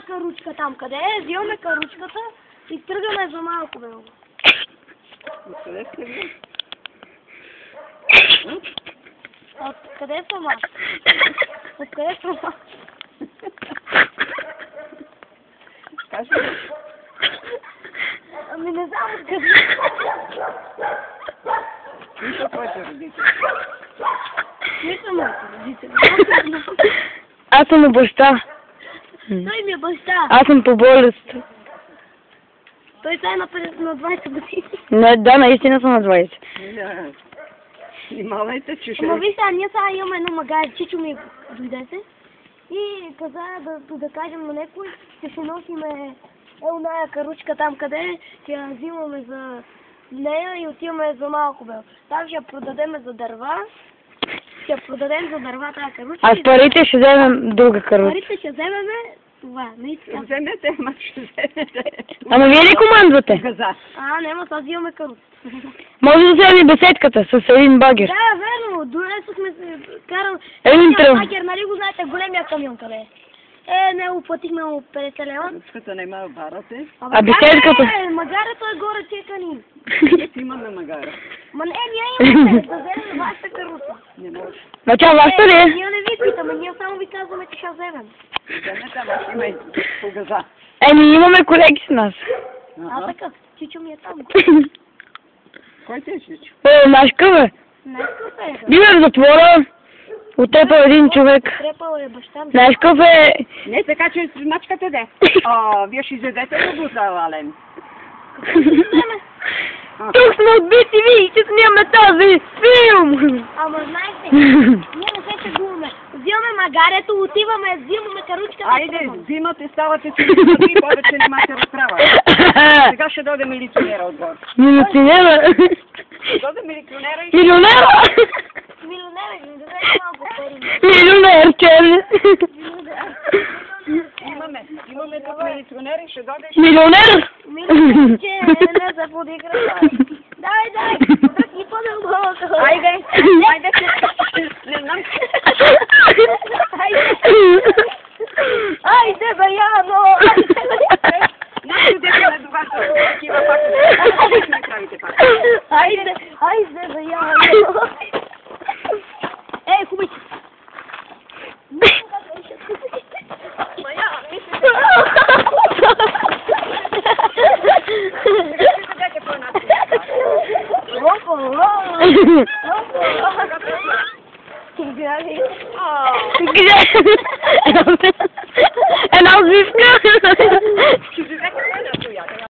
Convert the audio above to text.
каручка там. Къде е? Взимаме каручката и тръгаме за малко, бе. Откъде сте ви? Откъде съм аз? Откъде съм аз? Кажи. Ами не знам откъде. Кои са твоите родители? Не съм моите родители. Аз съм баща. Той ми е баща. Аз съм по болест. Той сега е на 20 години. Не, да, наистина съм на 20. Снимавайте, че ще... Ама виж сега, ние сега имаме едно магаре, Чичо ми дойде се и каза да кажем на някой, че ще носиме оная каручка там къде е, ще я взимаме за нея и отиваме за малко, бе. Там ще я продадем за дърва, тази каручка. А с парите ще вземем друга каручка. Парите ще вземеме, това, наистина. Вземете, ама ще вземете. Ама вие ли командвате? Газа. Няма, сега взимаме каручка. Може да вземем и беседката с един багер. Да, верно, донесохме се, карал... Един тръв. Багер, нали го знаете, големия камион къде е? Не го платихме му 50 лева. Ручката нема барате. А беседката? Магарето е горе, чекани. Имаме магара. Ма не, ние имаме, да вземем вашата каруца. Не може. Ма тя вашата ли е? Ние не ви питаме, ние само ви казваме, че ще вземем. Вземете, ама ще има и по газа. Еми, имаме колеги с нас. А така, Чичо ми е там. Кой те е Чичо? Машка, бе. Не скъпе. Бива в затвора. Отрепал един човек. Трепал е баща ми. Знаеш какъв е? Не, така че мачкате де. Вие ще изядете ли го за Ален? Тук сме отбити, ви ще снимаме този филм. Ама знаете, ние не се шегуваме. Взимаме магарето, отиваме, взимаме каручката. Айде, взимате, ставате си и повече нямате разправа. Сега ще дойде милиционера отгоре. Милиционера? Дойде милиционера и... Милионера? Милионер, ми даде малко пари. Милионер, черни. Имаме тук милиционер и ще дойде... Милионер? Милионер, че не се подиграва. Дай, и по-дълбоко. Айде, не знам. Айде, бе, Яно! Нашите деца не доваждат такива пак. Не правите пак. Айде, бе, Яно! Хубаво. Моя, мислите. Една звивка.